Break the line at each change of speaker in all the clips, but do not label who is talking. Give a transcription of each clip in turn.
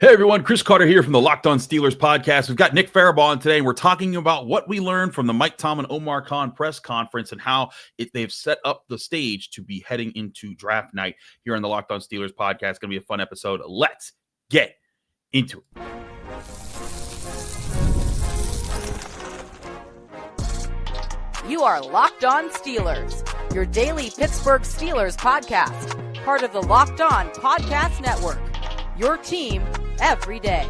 Hey everyone, Chris Carter here from the Locked On Steelers podcast. We've got Nick Farabaugh on today, and we're talking about what we learned from the Mike Tomlin Omar press conference and how they've set up the stage to be heading into draft night here on the Locked On Steelers podcast. It's going to be a fun episode. Let's get into it.
You are Locked On Steelers, your daily Pittsburgh Steelers podcast, part of the Locked On Podcast Network, your team every day.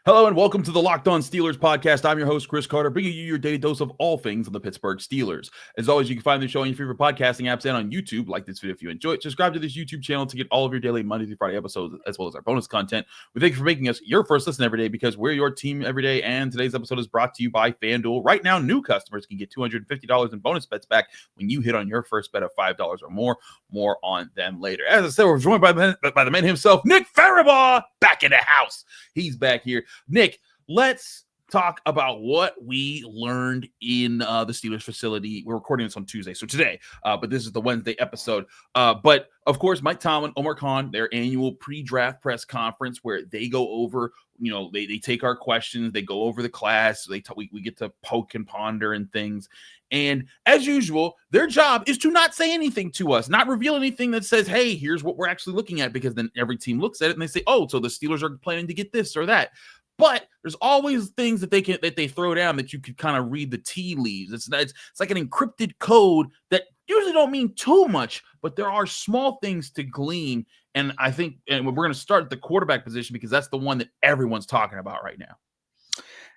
Hello and welcome to the Locked On Steelers podcast. I'm your host, Chris Carter, bringing you your daily dose of all things on the Pittsburgh Steelers. As always, you can find the show on your favorite podcasting apps and on YouTube. Like this video if you enjoy it. Subscribe to this YouTube channel to get all of your daily Monday through Friday episodes, as well as our bonus content. We thank you for making us your first listen every day because we're your team every day. And today's episode is brought to you by FanDuel. Right now, new customers can get $250 in bonus bets back when you hit on your first bet of $5 or more. More on them later. As I said, we're joined by the man himself, Nick Farabaugh, back in the house. He's back here. Nick, let's talk about what we learned in the Steelers facility. We're recording this on Tuesday, so today, but this is the Wednesday episode. But of course, Mike Tomlin, Omar, their annual pre-draft press conference where they go over, they take our questions, they go over the class, we get to poke and ponder and things. And as usual, their job is to not say anything to us, not reveal anything that says, hey, here's what we're actually looking at, because then every team looks at it and they say, oh, so the Steelers are planning to get this or that. But there's always things that they throw down that you could kind of read the tea leaves. It's like an encrypted code that usually don't mean too much, but there are small things to glean. And I think, and we're going to start at the quarterback position because that's the one that everyone's talking about right now.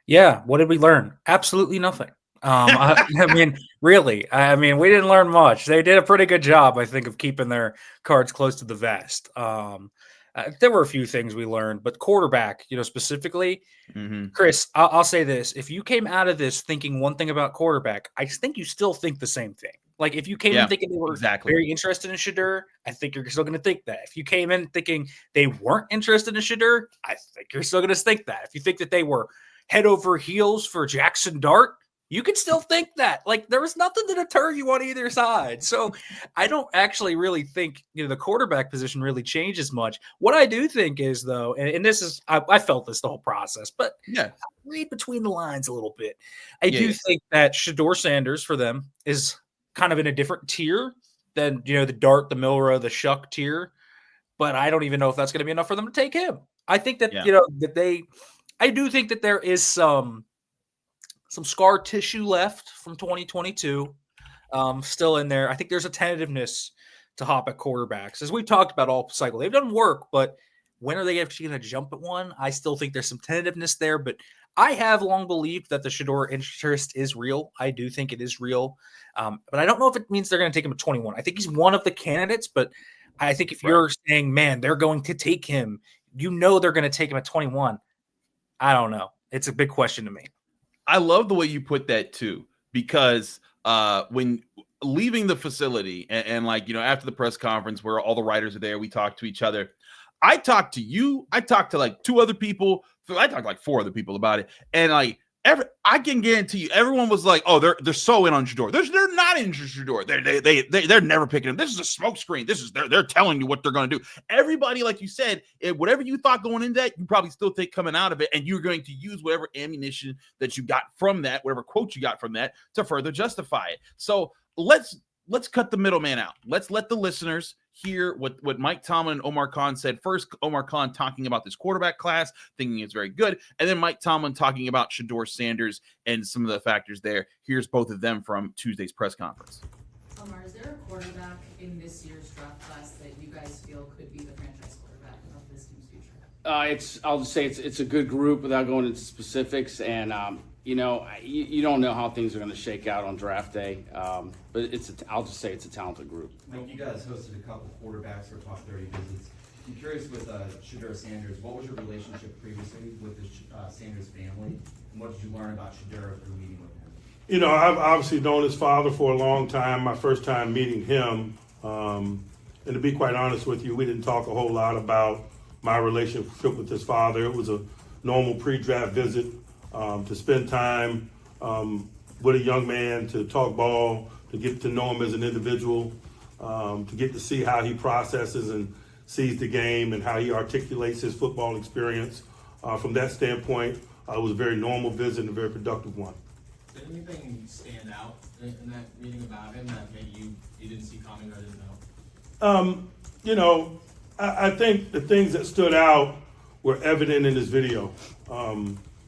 Yeah. What did we learn? Absolutely nothing. Really, we didn't learn much. They did a pretty good job, I think, of keeping their cards close to the vest. There were a few things we learned, but quarterback, specifically, Chris, I'll say this. If you came out of this thinking one thing about quarterback, I think you still think the same thing. Like if you came in thinking they were very interested in Shedeur, I think you're still going to think that. If you came in thinking they weren't interested in Shedeur, I think you're still going to think that. If you think that they were head over heels for Jackson Dart, you can still think that. Like there was nothing to deter you on either side. So I don't actually really think the quarterback position really changes much. What I do think is though, and this is I felt this the whole process, but I read between the lines a little bit. I do think that Shedeur Sanders for them is kind of in a different tier than the Dart, the Milrow, the Shuck tier. But I don't even know if that's going to be enough for them to take him. I think that I do think that there is some scar tissue left from 2022 still in there. I think there's a tentativeness to hop at quarterbacks. As we've talked about all cycle, they've done work, but when are they actually going to jump at one? I still think there's some tentativeness there, but I have long believed that the Shedeur interest is real. I do think it is real, but I don't know if it means they're going to take him at 21. I think he's one of the candidates, but I think if you're saying, man, they're going to take him, they're going to take him at 21. I don't know. It's a big question to me.
I love the way you put that too, because when leaving the facility and after the press conference where all the writers are there, we talk to each other. I talked to you. I talked to like two other people. I talked to like four other people about it. And I can guarantee you, everyone was like, "Oh, they're so in on Shedeur. They're not in Shedeur. They're never picking him. This is a smoke screen. They're telling you what they're going to do." Everybody, like you said, whatever you thought going into that, you probably still think coming out of it, and you're going to use whatever ammunition that you got from that, whatever quote you got from that, to further justify it. So let's cut the middleman out. Let's let the listeners hear what Mike Tomlin and Omar said. First, Omar talking about this quarterback class, thinking it's very good. And then Mike Tomlin talking about Shedeur Sanders and some of the factors there. Here's both of them from Tuesday's press conference.
Omar, is there a quarterback in this year's draft class that you guys feel could be the franchise quarterback of this team's future?
I'll just say it's a good group without going into specifics. And, you don't know how things are going to shake out on draft day. But I'll just say it's a talented group.
Mike, you guys hosted a couple quarterbacks for top 30 visits. I'm curious with Shedeur Sanders, what was your relationship previously with the Sanders family? And what did you learn about Shedeur through meeting with him?
I've obviously known his father for a long time. My first time meeting him, and to be quite honest with you, we didn't talk a whole lot about my relationship with his father. It was a normal pre-draft visit to spend time with a young man, to talk ball, to get to know him as an individual. to get to see how he processes and sees the game and how he articulates his football experience. From that standpoint, it was a very normal visit and a very productive one.
Did anything stand out in that meeting about him that maybe you didn't see coming or didn't know?
I think the things that stood out were evident in his video.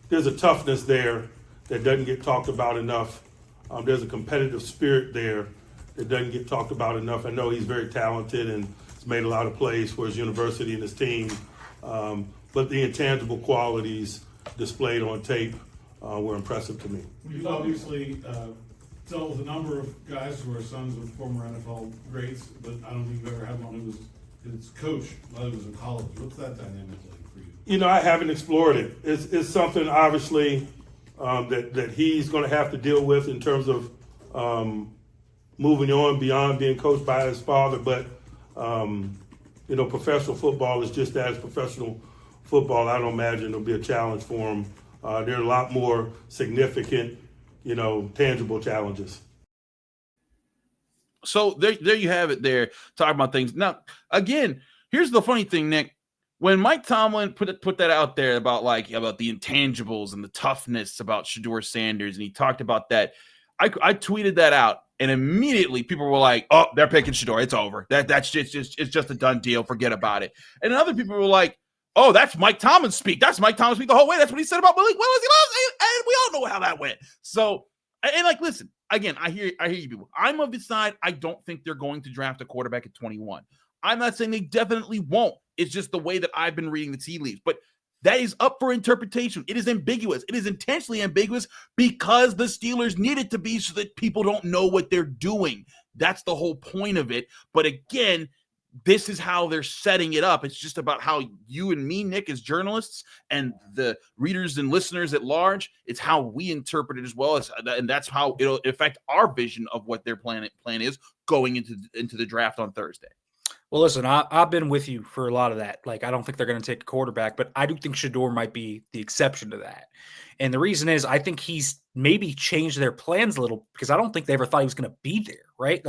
There's a toughness there that doesn't get talked about enough. There's a competitive spirit there that doesn't get talked about enough. I know he's very talented and has made a lot of plays for his university and his team, but the intangible qualities displayed on tape were impressive to me.
You've obviously dealt with a number of guys who are sons of former NFL greats, but I don't think you've ever had one who was his coach while he was in college. What's that dynamic like for you?
I haven't explored it. It's something obviously that he's going to have to deal with in terms of moving on beyond being coached by his father. But professional football is just as professional football. I don't imagine it'll be a challenge for him. There are a lot more significant, tangible challenges.
So there you have it there, talking about things. Now, again, here's the funny thing, Nick. When Mike Tomlin put that out there about the intangibles and the toughness about Shedeur Sanders, and he talked about that, I tweeted that out, and immediately people were like, "Oh, they're picking Shedeur. It's over. That's just a done deal. Forget about it." And other people were like, "Oh, that's Mike Tomlin speak. That's Mike Tomlin speak the whole way. That's what he said about Malik Willis. And we all know how that went." So, listen, again, I hear you people. I'm of the side. I don't think they're going to draft a quarterback at 21. I'm not saying they definitely won't. It's just the way that I've been reading the tea leaves. But that is up for interpretation. It is ambiguous. It is intentionally ambiguous because the Steelers need it to be so that people don't know what they're doing. That's the whole point of it. But again, this is how they're setting it up. It's just about how you and me, Nick, as journalists, and the readers and listeners at large, it's how we interpret it as well. And that's how it'll affect our vision of what their plan is going into the draft on Thursday.
Well, listen, I've been with you for a lot of that. I don't think they're going to take a quarterback, but I do think Shedeur might be the exception to that. And the reason is I think he's maybe changed their plans a little because I don't think they ever thought he was going to be there, right?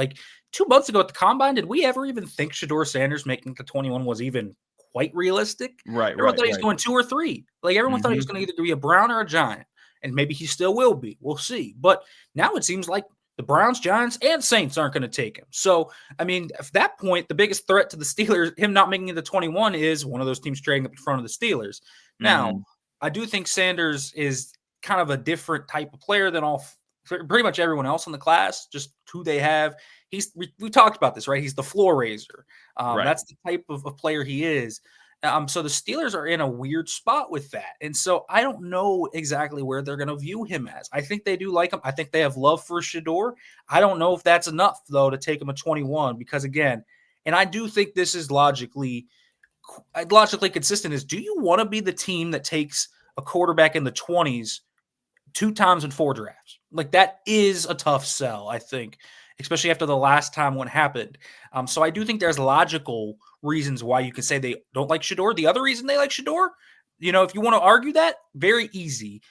2 months ago at the Combine, did we ever even think Shedeur Sanders making the 21 was even quite realistic?
Right,
Everyone thought he was going 2 or 3. Everyone thought he was going to either be a Brown or a Giant, and maybe he still will be. We'll see. But now it seems like the Browns, Giants, and Saints aren't going to take him. So, at that point, the biggest threat to the Steelers, him not making it to 21, is one of those teams trading up in front of the Steelers. Now, I do think Sanders is kind of a different type of player than pretty much everyone else in the class, just who they have. We talked about this, right? He's the floor raiser.
Right.
That's the type of player he is. So the Steelers are in a weird spot with that. And so I don't know exactly where they're going to view him as. I think they do like him. I think they have love for Shedeur. I don't know if that's enough, though, to take him at 21 because, again, and I do think this is logically consistent, is do you want to be the team that takes a quarterback in the 20s 2 times in 4 drafts? That is a tough sell, I think, especially after the last time one happened. So I do think there's logical reasons why you can say they don't like Shedeur. The other reason they like Shedeur, if you want to argue that, very easy.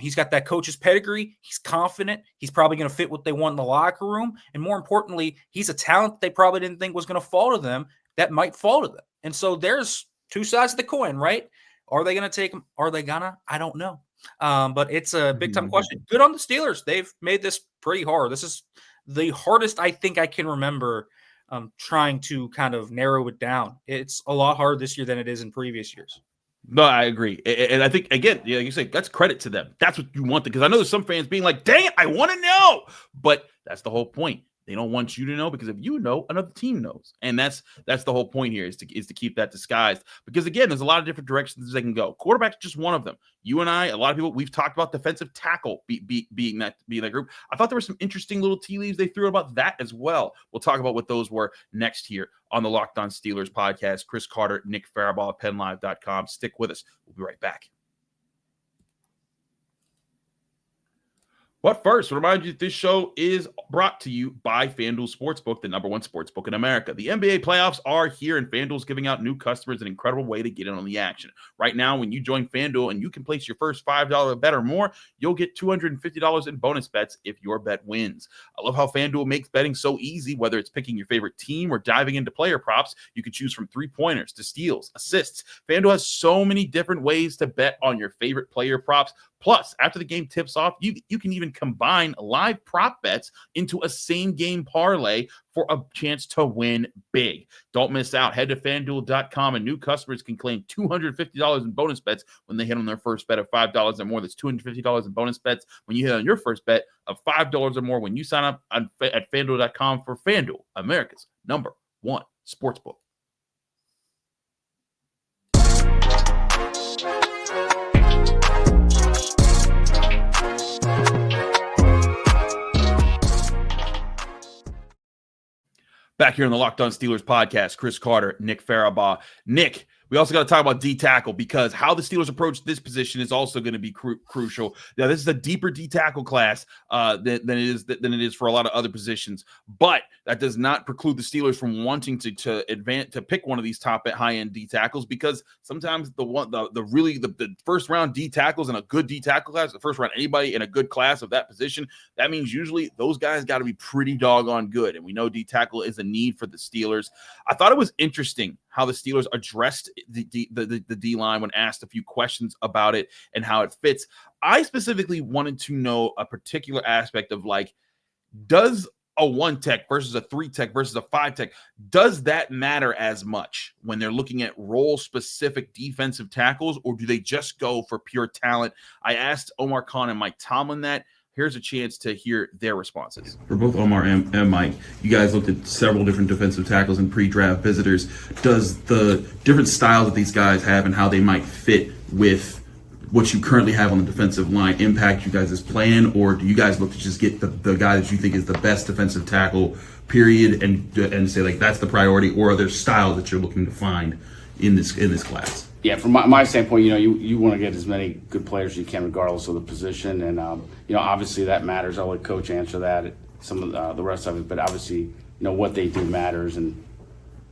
He's got that coach's pedigree. He's confident. He's probably going to fit what they want in the locker room. And more importantly, he's a talent they probably didn't think was going to fall to them that might fall to them. And so there's 2 sides of the coin, right? Are they going to take him? Are they gonna? I don't know. But it's a big-time question. Good on the Steelers. They've made this pretty hard. This is the hardest I think I can remember trying to kind of narrow it down. It's a lot harder this year than it is in previous years.
No, I agree. And I think, again, you say that's credit to them. That's what you want. Because I know there's some fans being like, dang it, I want to know. But that's the whole point. They don't want you to know because if you know, another team knows. And that's the whole point here is to keep that disguised. Because, again, there's a lot of different directions they can go. Quarterback's just one of them. You and I, a lot of people, we've talked about defensive tackle being that group. I thought there were some interesting little tea leaves they threw about that as well. We'll talk about what those were next here on the Locked On Steelers podcast. Chris Carter, Nick Farabaugh, PennLive.com. Stick with us. We'll be right back. But first, remind you that this show is brought to you by FanDuel Sportsbook, the #1 sportsbook in America. The NBA playoffs are here, and FanDuel's giving out new customers an incredible way to get in on the action. Right now, when you join FanDuel and you can place your first $5 bet or more, you'll get $250 in bonus bets if your bet wins. I love how FanDuel makes betting so easy, whether it's picking your favorite team or diving into player props. You can choose from 3-pointers to steals, assists. FanDuel has so many different ways to bet on your favorite player props. Plus, after the game tips off, you can even combine live prop bets into a same-game parlay for a chance to win big. Don't miss out. Head to FanDuel.com, and new customers can claim $250 in bonus bets when they hit on their first bet of $5 or more. That's $250 in bonus bets when you hit on your first bet of $5 or more when you sign up at FanDuel.com for FanDuel, America's #1 sportsbook. Back here on the Locked On Steelers podcast, Chris Carter, Nick Farabaugh. Nick, we also got to talk about D tackle, because how the Steelers approach this position is also going to be crucial. Now, this is a deeper D tackle class than it is for a lot of other positions, but that does not preclude the Steelers from wanting to pick one of these top high end D tackles, because sometimes the first round D tackles in a good D tackle class, the first round anybody in a good class of that position, that means usually those guys got to be pretty doggone good, and we know D tackle is a need for the Steelers. I thought it was interesting how the Steelers addressed the D-line when asked a few questions about it and how it fits. I specifically wanted to know a particular aspect of, like, does a 1-tech versus a 3-tech versus a 5-tech, does that matter as much when they're looking at role-specific defensive tackles, or do they just go for pure talent? I asked Omar Khan and Mike Tomlin that. Here's a chance to hear their responses.
For both Omar and Mike, you guys looked at several different defensive tackles and pre-draft visitors. Does the different styles that these guys have and how they might fit with what you currently have on the defensive line impact you guys' plan, or do you guys look to just get the guy that you think is the best defensive tackle, period, and say, like, that's the priority, or are there styles that you're looking to find in this class?
Yeah, from my standpoint, you want to get as many good players as you can, regardless of the position, and obviously that matters. I'll let Coach answer that. Some of the rest of it, but obviously, what they do matters,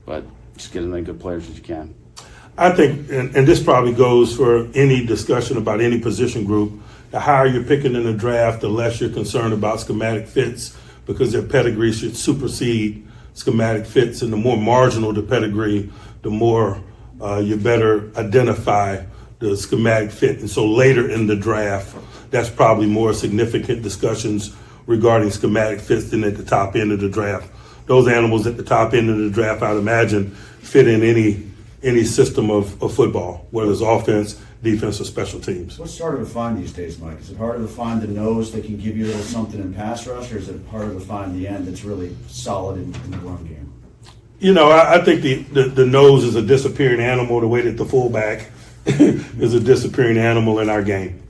but just get as many good players as you can.
I think, and this probably goes for any discussion about any position group, the higher you're picking in the draft, the less you're concerned about schematic fits, because their pedigree should supersede schematic fits, and the more marginal the pedigree, the more you better identify the schematic fit. And so later in the draft, that's probably more significant discussions regarding schematic fits than at the top end of the draft. Those animals at the top end of the draft, I'd imagine, fit in any system of football, whether it's offense, defense, or special teams.
What's harder to find these days, Mike? Is it harder to find the nose that can give you a little something in pass rush, or is it harder to find the end that's really solid in the run game?
I think the nose is a disappearing animal, the way that the fullback is a disappearing animal in our game.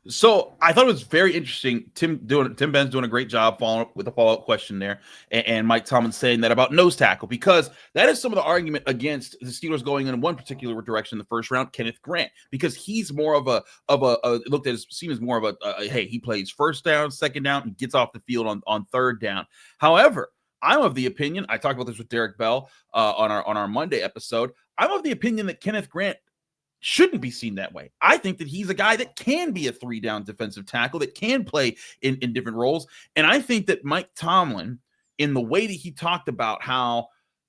So I thought it was very interesting. Tim Ben's doing a great job following up with a follow-up question there, and Mike Tomlin saying that about nose tackle, because that is some of the argument against the Steelers going in one particular direction in the first round, Kenneth Grant, because he's more of a looked at his team as more of a hey, he plays first down, second down, and gets off the field on third down. However, I'm of the opinion, I talked about this with Derek Bell on our Monday episode, I'm of the opinion that Kenneth Grant shouldn't be seen that way. I think that he's a guy that can be a 3-down defensive tackle, that can play in different roles. And I think that Mike Tomlin, in the way that he talked about how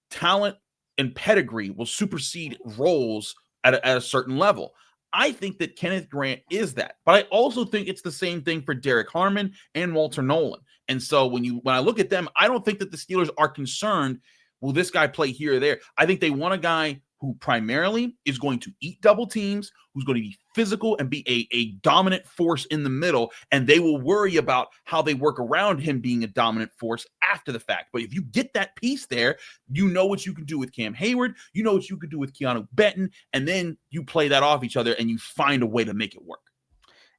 talent and pedigree will supersede roles at a certain level, I think that Kenneth Grant is that. But I also think it's the same thing for Derrick Harmon and Walter Nolen. And so when I look at them, I don't think that the Steelers are concerned, will this guy play here or there? I think they want a guy who primarily is going to eat double teams, who's going to be physical and be a dominant force in the middle, and they will worry about how they work around him being a dominant force after the fact. But if you get that piece there, you know what you can do with Cam Hayward, you know what you can do with Keanu Benton, and then you play that off each other and you find a way to make it work.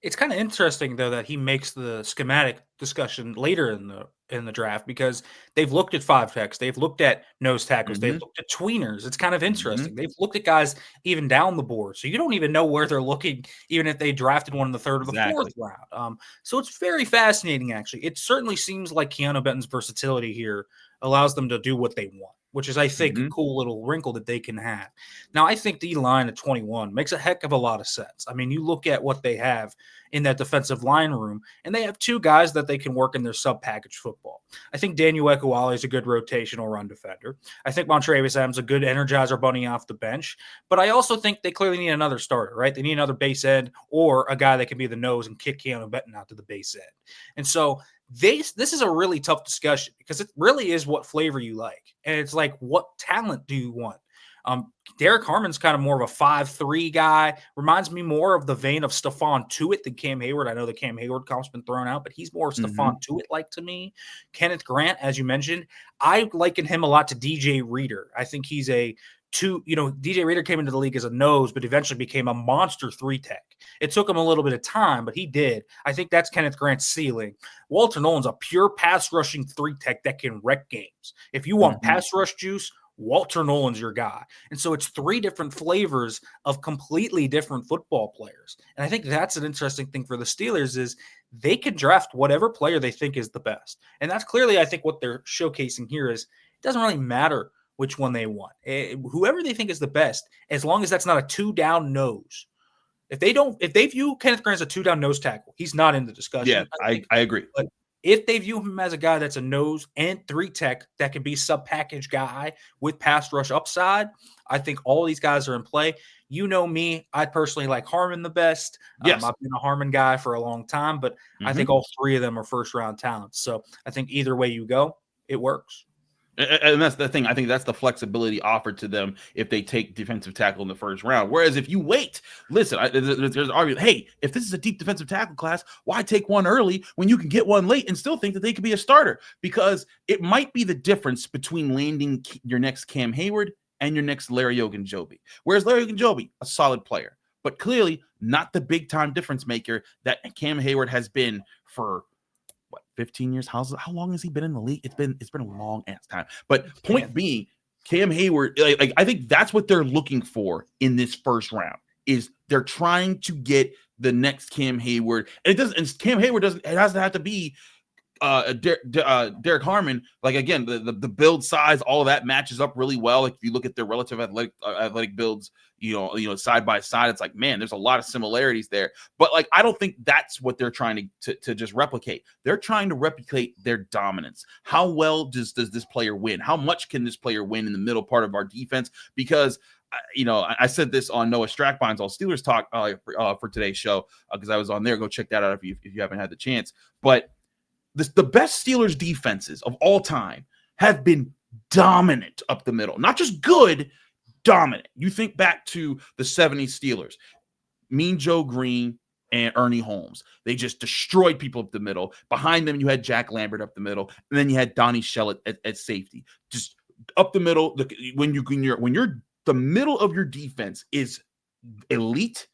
It's kind of interesting though that he makes the schematic discussion later in the draft because they've looked at 5 techs, they've looked at nose tackles, they've looked at tweeners. It's kind of interesting. They've looked at guys even down the board, so you don't even know where they're looking, even if they drafted one in the 3rd or the 4th round. So it's very fascinating, actually. It certainly seems like Keanu Benton's versatility here allows them to do what they want, which is, I think, a cool little wrinkle that they can have. Now, I think the line at 21 makes a heck of a lot of sense. I mean, you look at what they have in that defensive line room, and they have 2 guys that they can work in their sub-package football. I think Daniel Ekuwale is a good rotational run defender. I think Montravius Adams is a good energizer bunny off the bench. But I also think they clearly need another starter, right? They need another base end or a guy that can be the nose and kick Keanu Benton out to the base end. And so this is a really tough discussion because it really is what flavor you like. And it's like, what talent do you want? Derrick Harmon's kind of more of a 5'3" guy. Reminds me more of the vein of Stephon Tuitt than Cam Hayward. I know the Cam Hayward comp's been thrown out, but he's more Stephon Tuitt-like to me. Kenneth Grant, as you mentioned, I liken him a lot to DJ Reader. I think he's DJ Reader came into the league as a nose, but eventually became a monster 3-tech. It took him a little bit of time, but he did. I think that's Kenneth Grant's ceiling. Walter Nolan's a pure pass rushing 3-tech that can wreck games. If you want pass rush juice, Walter Nolan's your guy. And so it's 3 different flavors of completely different football players. And I think that's an interesting thing for the Steelers is they can draft whatever player they think is the best. And that's clearly, I think, what they're showcasing here is it doesn't really matter which one they want. Whoever they think is the best, as long as that's not a 2-down nose. If they view Kenneth Grant as a 2-down nose tackle, he's not in the discussion.
Yeah, I agree.
But if they view him as a guy that's a nose and 3-tech that can be sub-package guy with pass rush upside, I think all these guys are in play. You know me, I personally like Harmon the best.
Yes.
I've been a Harmon guy for a long time, but I think all 3 of them are first-round talents. So I think either way you go, it works.
And that's the thing. I think that's the flexibility offered to them if they take defensive tackle in the 1st round. Whereas if you wait, listen, there's an argument. Hey, if this is a deep defensive tackle class, why take one early when you can get one late and still think that they could be a starter? Because it might be the difference between landing your next Cam Hayward and your next Larry Ogunjobi. Whereas Larry Ogunjobi, a solid player, but clearly not the big time difference maker that Cam Hayward has been for 15 years. How long has he been in the league? It's been a long ass time. But point being, Cam Hayward, I think that's what they're looking for in this 1st round. Is they're trying to get the next Cam Hayward, and Cam Hayward doesn't. It doesn't have to be Derrick Harmon. Like again, the build size, all of that matches up really well. Like if you look at their relative athletic builds, side by side, it's like, man, there's a lot of similarities there. But like, I don't think that's what they're trying to just replicate. They're trying to replicate their dominance. How well does this player win? How much can this player win in the middle part of our defense? Because I said this on Noah Strackbein's All Steelers Talk for today's show because I was on there. Go check that out if you haven't had the chance. But the best Steelers defenses of all time have been dominant up the middle. Not just good, dominant. You think back to the 70s Steelers, Mean Joe Green and Ernie Holmes. They just destroyed people up the middle. Behind them, you had Jack Lambert up the middle, and then you had Donnie Shell at safety. Just up the middle. When you're the middle of your defense is elite,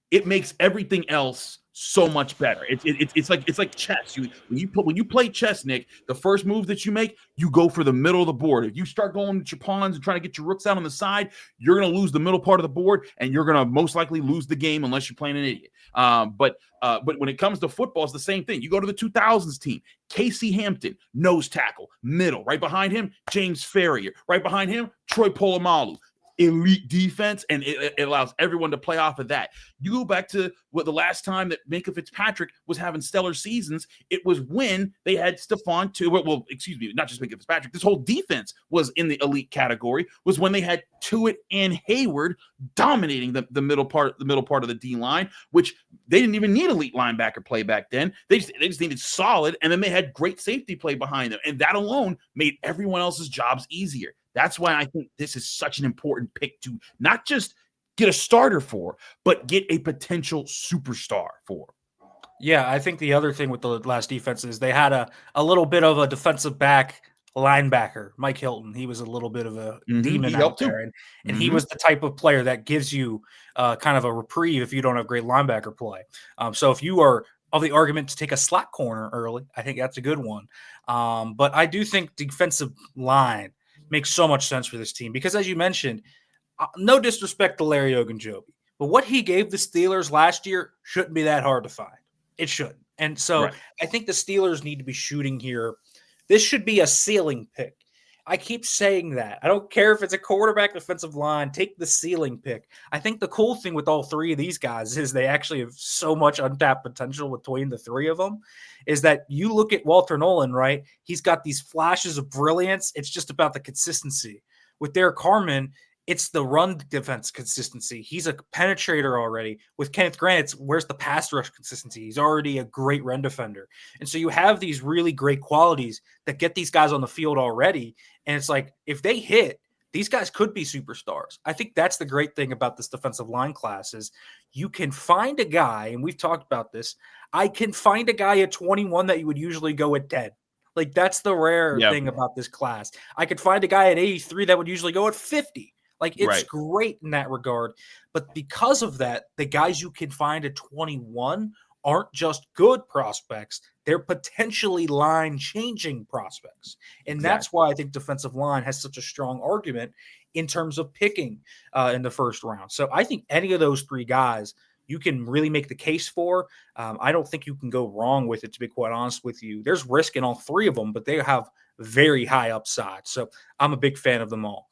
it makes everything else so much better. It's like chess. When you play chess, Nick, the first move that you make, you go for the middle of the board. If you start going with your pawns and trying to get your rooks out on the side, you're going to lose the middle part of the board, and you're going to most likely lose the game unless you're playing an idiot. But when it comes to football, it's the same thing. You go to the 2000s team, Casey Hampton, nose tackle, middle. Right behind him, James Ferrier. Right behind him, Troy Polamalu. Elite defense, and it allows everyone to play off of that. You go back to the last time that Minkah Fitzpatrick was having stellar seasons, it was when they had Stephon Tuitt. Well, excuse me, not just Minkah Fitzpatrick. This whole defense was in the elite category. Was when they had Tuitt and Hayward dominating the middle part of the D line, which they didn't even need elite linebacker play back then. They just needed solid, and then they had great safety play behind them, and that alone made everyone else's jobs easier. That's why I think this is such an important pick to not just get a starter for, but get a potential superstar for.
Yeah, I think the other thing with the last defense is they had a little bit of a defensive back linebacker, Mike Hilton. He was a little bit of a demon
He
out
helped too.
there. And he was the type of player that gives you kind of a reprieve if you don't have great linebacker play. So if you are of the argument to take a slot corner early, I think that's a good one. But I do think defensive line makes so much sense for this team because, as you mentioned, no disrespect to Larry Ogunjobi, but what he gave the Steelers last year shouldn't be that hard to find. It shouldn't. And so I think the Steelers need to be shooting here. This should be a ceiling pick. I keep saying that. I don't care if it's a quarterback, defensive line, take the ceiling pick. I think the cool thing with all three of these guys is they actually have so much untapped potential between the three of them, is that you look at Walter Nolen, right? He's got these flashes of brilliance. It's just about the consistency. With Derrick Harmon, it's the run defense consistency. He's a penetrator already. With Kenneth Grant, it's where's the pass rush consistency? He's already a great run defender. And so you have these really great qualities that get these guys on the field already. And it's like, if they hit, these guys could be superstars. I think that's the great thing about this defensive line class is you can find a guy, and we've talked about this, I can find a guy at 21 that you would usually go at 10. Like, that's the rare thing about this class. I could find a guy at 83 that would usually go at 50. Like, it's great in that regard. But because of that, the guys you can find at 21 aren't just good prospects. They're potentially line-changing prospects. And that's why I think defensive line has such a strong argument in terms of picking in the first round. So I think any of those three guys you can really make the case for. I don't think you can go wrong with it, to be quite honest with you. There's risk in all three of them, but they have very high upside. So I'm a big fan of them all.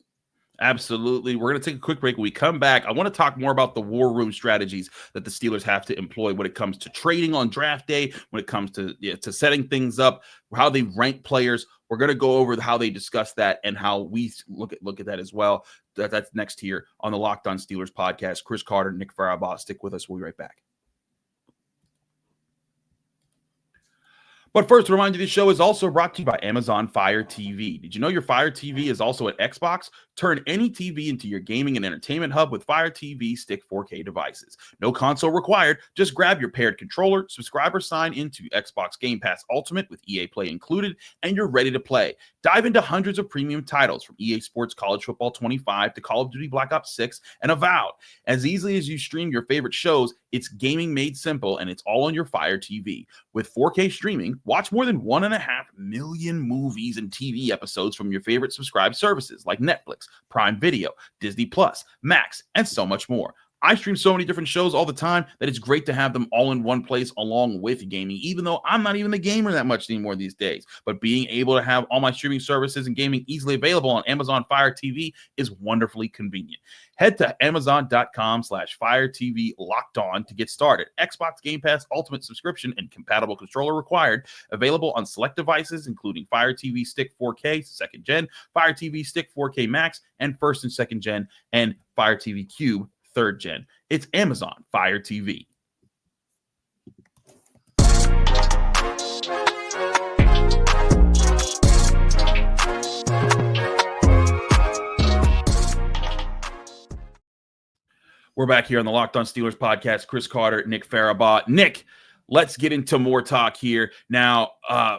Absolutely. We're going to take a quick break. When we come back, I want to talk more about the war room strategies that the Steelers have to employ when it comes to trading on draft day, when it comes to setting things up, how they rank players. We're going to go over how they discuss that and how we look at that as well. That's next here on the Locked On Steelers podcast. Chris Carter, Nick Farabaugh. Stick with us. We'll be right back. But first, to remind you, this show is also brought to you by Amazon Fire TV. Did you know your Fire TV is also at Xbox? Turn any TV into your gaming and entertainment hub with Fire TV Stick 4K devices. No console required. Just grab your paired controller, subscribe or sign into Xbox Game Pass Ultimate with EA Play included, and you're ready to play. Dive into hundreds of premium titles from EA Sports College Football 25 to Call of Duty Black Ops 6 and Avowed. As easily as you stream your favorite shows, it's gaming made simple, and it's all on your Fire TV. With 4K streaming, watch more than 1.5 million movies and TV episodes from your favorite subscribed services like Netflix, Prime Video, Disney Plus, Max, and so much more. I stream so many different shows all the time that it's great to have them all in one place along with gaming, even though I'm not even a gamer that much anymore these days. But being able to have all my streaming services and gaming easily available on Amazon Fire TV is wonderfully convenient. Head to Amazon.com/Fire TV Locked On to get started. Xbox Game Pass Ultimate subscription and compatible controller required. Available on select devices, including Fire TV Stick 4K 2nd Gen, Fire TV Stick 4K Max, and 1st and 2nd Gen, and Fire TV Cube 3rd Gen. It's Amazon Fire TV. We're back here on the Locked On Steelers podcast. Chris Carter, Nick Farabaugh. Nick, let's get into more talk here. Now,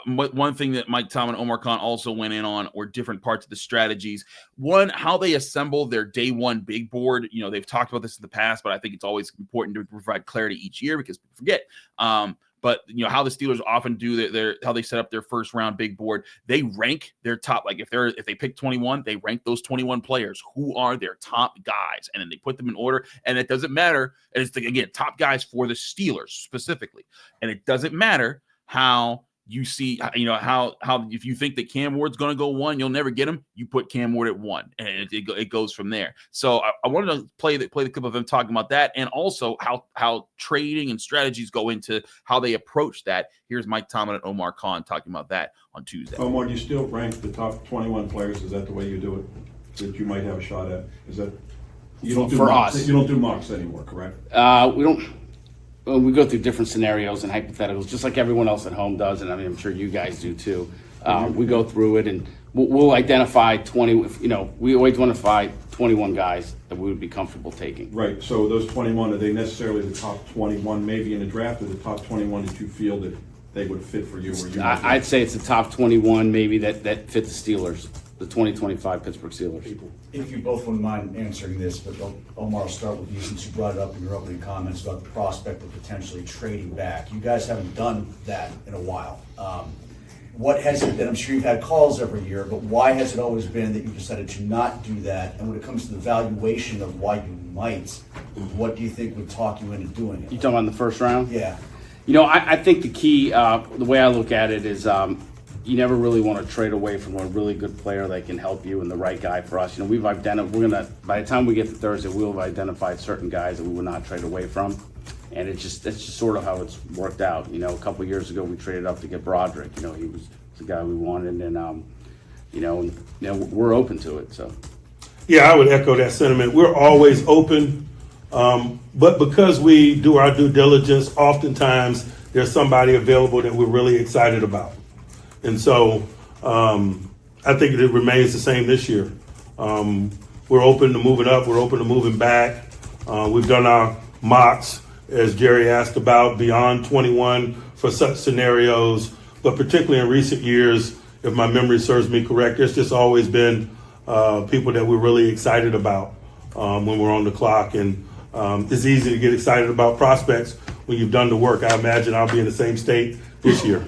one thing that Mike Tomlin and Omar Khan also went in on were different parts of the strategies. One, how they assemble their day one big board. You know, they've talked about this in the past, but I think it's always important to provide clarity each year because people forget. But you know how the Steelers often do their how they set up their first round big board. They rank their top, like if they pick 21, they rank those 21 players. Who are their top guys? And then they put them in order. And it doesn't matter. And it's again top guys for the Steelers specifically. And it doesn't matter how you see, you know, how if you think that Cam Ward's going to go 1, you'll never get him. You put Cam Ward at 1, and it goes from there. So I wanted to play the clip of them talking about that, and also how trading and strategies go into how they approach that. Here's Mike Tomlin and Omar Khan talking about that on Tuesday.
Omar, do you still rank the top 21 players? Is that the way you do it? That you might have a shot at? Is that you don't do
for
mocks,
us?
You don't do mocks anymore, correct?
We don't. Well, we go through different scenarios and hypotheticals, just like everyone else at home does, and I mean, I'm sure you guys do too. We go through it, and we'll identify 20. You know, we always want to find 21 guys that we would be comfortable taking.
Right. So those 21, are they necessarily the top 21, maybe in the draft, or the top 21 that you fielded they would fit for you? Or you
I'd say it's the top 21 maybe that fit the Steelers, the 2025 Pittsburgh Steelers.
If you both wouldn't mind answering this, but Omar, I'll start with you since you brought it up in your opening comments about the prospect of potentially trading back. You guys haven't done that in a while. What has it been? I'm sure you've had calls every year, but why has it always been that you decided to not do that? And when it comes to the valuation of why you might, what do you think would talk you into doing it?
You talking about in the first round?
Yeah.
I think the key, the way I look at it is you never really want to trade away from a really good player that can help you and the right guy for us. We've identified, by the time we get to Thursday, we'll have identified certain guys that we will not trade away from. And it's just sort of how it's worked out. A couple of years ago, we traded up to get Broderick. He was the guy we wanted, and we're open to it. So,
Yeah, I would echo that sentiment. We're always open, but because we do our due diligence, oftentimes there's somebody available that we're really excited about, and so I think it remains the same this year. We're open to moving up. We're open to moving back. We've done our mocks, as Jerry asked about, beyond 21 for such scenarios. But particularly in recent years, if my memory serves me correct, there's just always been people that we're really excited about when we're on the clock. And it's easy to get excited about prospects when you've done the work. I imagine I'll be in the same state this year.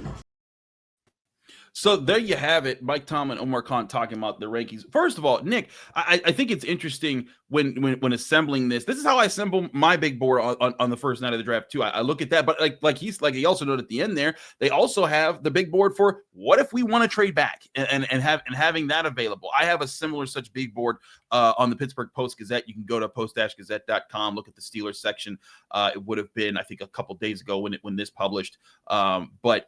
So there you have it. Mike Tomlin, Omar Khan talking about the rankings. First of all, Nick, I think it's interesting when assembling this. This is how I assemble my big board on the first night of the draft too. I look at that, but like he also noted at the end there, they also have the big board for what if we want to trade back and having that available. I have a similar such big board on the Pittsburgh Post-Gazette. You can go to post-gazette.com, look at the Steelers section. It would have been, I think, a couple days ago when this published. But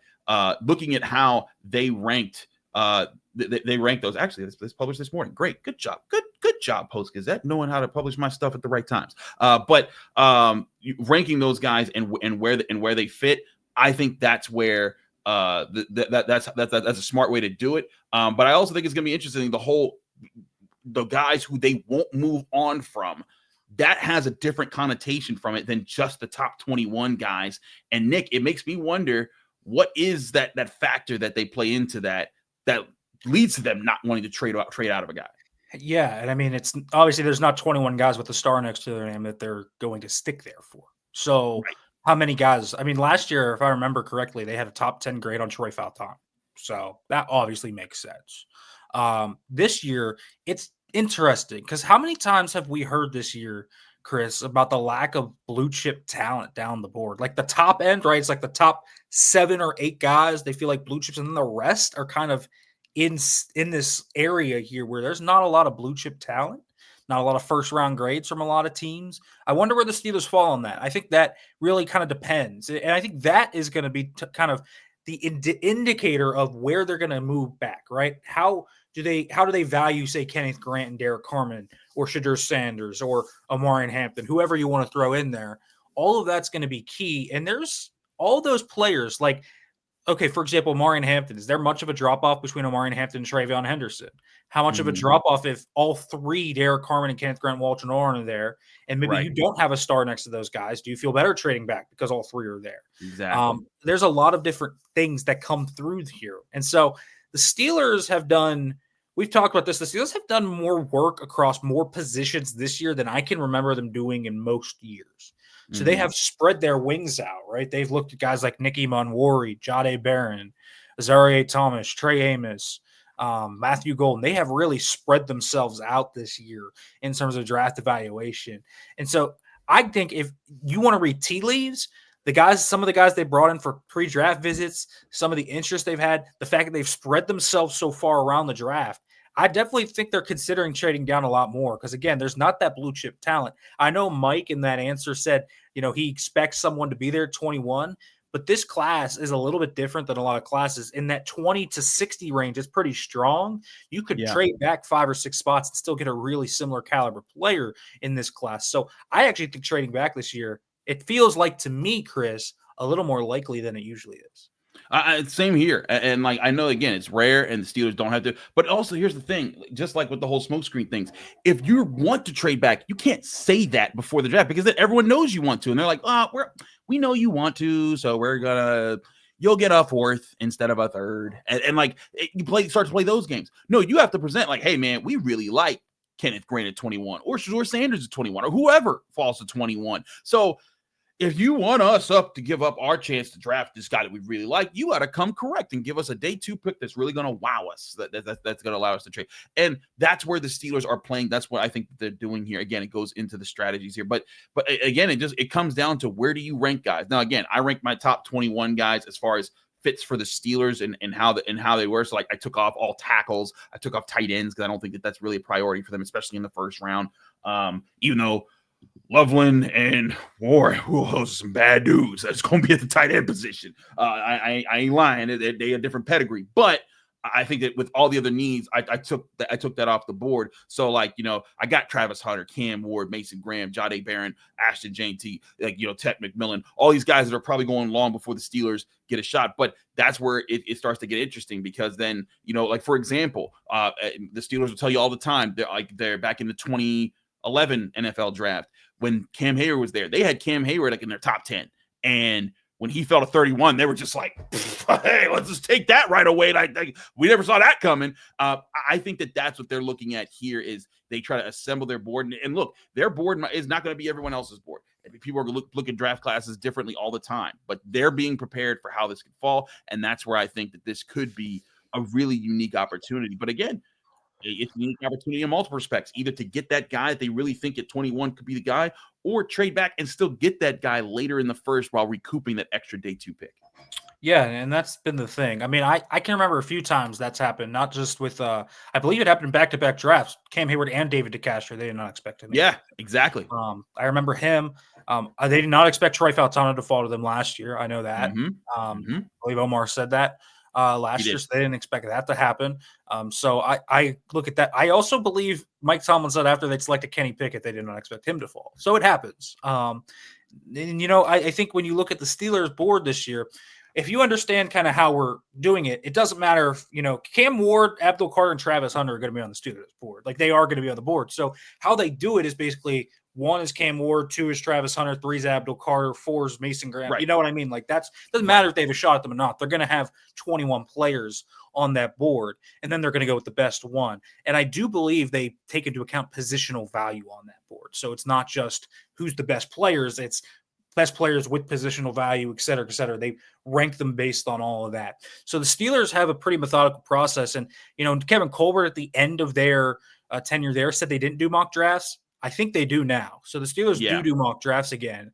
looking at how they ranked, they ranked those. Actually, this published this morning. Great, good job, good job, Post Gazette, knowing how to publish my stuff at the right times. But ranking those guys and where they fit, I think that's where that's a smart way to do it. But I also think it's going to be interesting. The guys who they won't move on from, that has a different connotation from it than just the top 21 guys. And Nick, it makes me wonder, what is that factor that they play into that leads to them not wanting to trade out of a guy?
Yeah, and I mean, it's obviously there's not 21 guys with a star next to their name that they're going to stick there for. So right. How many guys? I mean, last year, if I remember correctly, they had a top 10 grade on Troy Falton. So that obviously makes sense. This year, it's interesting because how many times have we heard this year, Chris, about the lack of blue chip talent down the board? Like the top end, right? It's like the top 7 or 8 guys, they feel like blue chips, and then the rest are kind of in this area here where there's not a lot of blue chip talent, not a lot of first round grades from a lot of teams. I wonder where the Steelers fall on that. I think that really kind of depends. And I think that is going to be kind of the indicator of where they're going to move back, right? How do they value, say, Kenneth Grant and Derrick Harmon or Shedeur Sanders or Omar and Hampton, whoever you want to throw in there? All of that's going to be key. And there's all those players like, okay, for example, Omar and Hampton. Is there much of a drop-off between Omar and Hampton and Travion Henderson? How much of a drop-off if all 3, Derrick Harmon and Kenneth Grant, Walter Nolen, are there, and maybe you don't have a star next to those guys? Do you feel better trading back because all 3 are there?
Exactly.
There's a lot of different things that come through here. And so the Steelers have done – we've talked about this. The Steelers have done more work across more positions this year than I can remember them doing in most years. So they have spread their wings out, right? They've looked at guys like Nicky Monwari, Jahdae Barron, Azareye'h Thomas, Trey Amos, Matthew Golden. They have really spread themselves out this year in terms of draft evaluation. And so I think if you want to read tea leaves, some of the guys they brought in for pre-draft visits, some of the interest they've had, the fact that they've spread themselves so far around the draft, I definitely think they're considering trading down a lot more because, again, there's not that blue chip talent. I know Mike in that answer said, he expects someone to be there 21, but this class is a little bit different than a lot of classes. In that 20 to 60 range, it's pretty strong. You could trade back 5 or 6 spots and still get a really similar caliber player in this class. So I actually think trading back this year, it feels like to me, Chris, a little more likely than it usually is.
Same here. And like, I know, again, it's rare and the Steelers don't have to, but also here's the thing, just like with the whole smokescreen things, if you want to trade back, you can't say that before the draft because then everyone knows you want to. And they're like, we know you want to, so we're going to you'll get a fourth instead of a third. And like you start to play those games. No, you have to present like, hey, man, we really like Kenneth Grant at 21 or Shedeur Sanders at 21 or whoever falls to 21. So if you want us up to give up our chance to draft this guy that we really like, you got to come correct and give us a day 2 pick that's really going to wow us. That's going to allow us to trade. And that's where the Steelers are playing. That's what I think they're doing here. Again, it goes into the strategies here. But again, it comes down to where do you rank guys? Now, again, I rank my top 21 guys as far as fits for the Steelers and how they were. So like I took off all tackles. I took off tight ends because I don't think that's really a priority for them, especially in the first round. Even though Loveland and Ward, those are some bad dudes. That's going to be at the tight end position. I ain't lying. They a different pedigree, but I think that with all the other needs, I took that off the board. So like, I got Travis Hunter, Cam Ward, Mason Graham, Jahdae Barron, Ashton Jeanty, Ted McMillan, all these guys that are probably going long before the Steelers get a shot. But that's where it starts to get interesting because then, like for example, the Steelers will tell you all the time, they're back in the 2011 NFL draft. When Cam Hayward was there, they had Cam Hayward like in their top 10. And when he fell to 31, they were just like, hey, let's just take that right away. We never saw that coming. I think that's what they're looking at here is they try to assemble their board. And look, their board is not going to be everyone else's board. People are going to look at draft classes differently all the time, but they're being prepared for how this could fall. And that's where I think that this could be a really unique opportunity. But again, it's a unique opportunity in multiple respects, either to get that guy that they really think at 21 could be the guy or trade back and still get that guy later in the first while recouping that extra day 2 pick.
Yeah, and that's been the thing. I mean, I can remember a few times that's happened, not just with I believe it happened in back-to-back drafts. Cam Hayward and David DeCastro, they did not expect him.
Yeah, exactly.
I remember him. They did not expect Troy Faltano to fall to them last year. I know that. I believe Omar said that last year, so they didn't expect that to happen. So I look at that. I also believe Mike Tomlin said after they selected Kenny Pickett, they did not expect him to fall. So it happens. And, I think when you look at the Steelers board this year, if you understand kind of how we're doing it, it doesn't matter if, Cam Ward, Abdul Carter, and Travis Hunter are going to be on the Steelers board. Like they are going to be on the board. So how they do it is basically 1 is Cam Ward, 2 is Travis Hunter, 3 is Abdul Carter, 4 is Mason Graham. Right. You know what I mean? Like doesn't matter if they have a shot at them or not. They're going to have 21 players on that board, and then they're going to go with the best one. And I do believe they take into account positional value on that board. So it's not just who's the best players. It's best players with positional value, et cetera, et cetera. They rank them based on all of that. So the Steelers have a pretty methodical process. And, Kevin Colbert at the end of their tenure there said they didn't do mock drafts. I think they do now. So the Steelers do mock drafts again.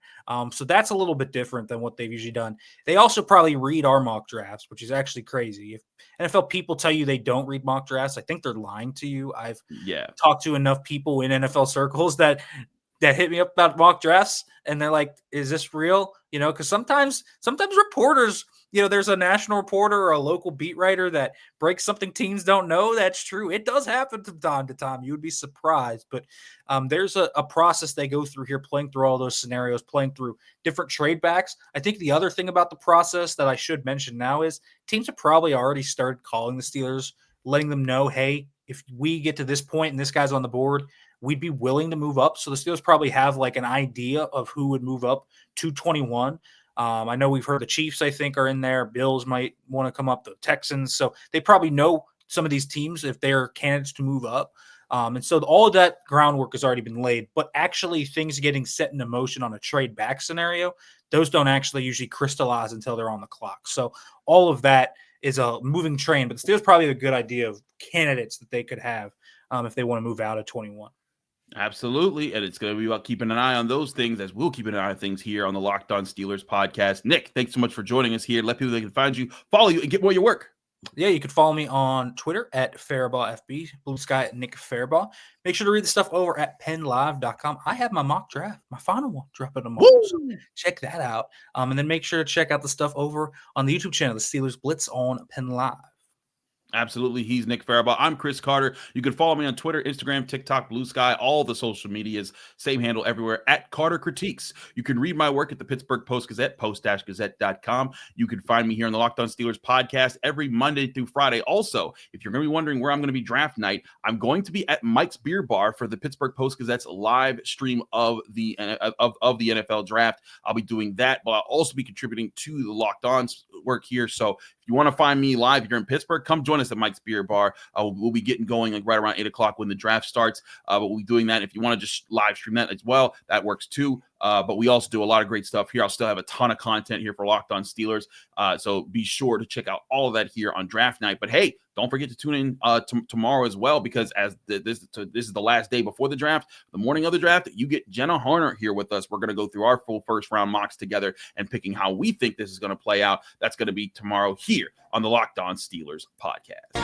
So that's a little bit different than what they've usually done. They also probably read our mock drafts, which is actually crazy. If NFL people tell you they don't read mock drafts, I think they're lying to you. I've talked to enough people in NFL circles that hit me up about mock drafts, and they're like, is this real? Because sometimes reporters, there's a national reporter or a local beat writer that breaks something teams don't know. That's true. It does happen from time to time. You would be surprised. But there's a process they go through here, playing through all those scenarios, playing through different trade backs. I think the other thing about the process that I should mention now is teams have probably already started calling the Steelers, letting them know, hey, if we get to this point and this guy's on the board, we'd be willing to move up. So the Steelers probably have like an idea of who would move up to 21. I know we've heard the Chiefs, I think, are in there. Bills might want to come up, the Texans. So they probably know some of these teams if they're candidates to move up. And so all of that groundwork has already been laid. But actually things getting set into motion on a trade back scenario, those don't actually usually crystallize until they're on the clock. So all of that is a moving train. But the Steelers probably have a good idea of candidates that they could have if they want to move out of 21.
Absolutely. And it's going to be about keeping an eye on those things as we'll keep an eye on things here on the Locked On Steelers podcast. Nick, thanks so much for joining us here. Let people know they can find you, follow you, and get more of your work.
Yeah, you can follow me on Twitter at Farabaugh FB, Blue Sky at Nick Farabaugh. Make sure to read the stuff over at PennLive.com. I have my mock draft, my final one, dropping tomorrow. So check that out. And then make sure to check out the stuff over on the YouTube channel, the Steelers Blitz on Penn Live.
Absolutely. He's Nick Farabaugh. I'm Chris Carter. You can follow me on Twitter, Instagram, TikTok, Blue Sky, all the social medias. Same handle everywhere at Carter Critiques. You can read my work at the Pittsburgh Post-Gazette, post-gazette.com. You can find me here on the Locked On Steelers podcast every Monday through Friday. Also, if you're going to be wondering where I'm going to be draft night, I'm going to be at Mike's Beer Bar for the Pittsburgh Post-Gazette's live stream of the NFL draft. I'll be doing that, but I'll also be contributing to the Locked On work here. So if you want to find me live, if you're in Pittsburgh, come join us at Mike's Beer Bar. We'll be getting going like right around 8 o'clock when the draft starts. But we'll be doing that. If you want to just live stream that as well, that works too. But we also do a lot of great stuff here. I'll still have a ton of content here for Locked On Steelers. So be sure to check out all of that here on draft night. But hey, don't forget to tune in tomorrow as well, because as this is the last day before the draft, the morning of the draft, you get Jenna Harner here with us. We're going to go through our full first round mocks together and picking how we think this is going to play out. That's going to be tomorrow here on the Locked On Steelers podcast.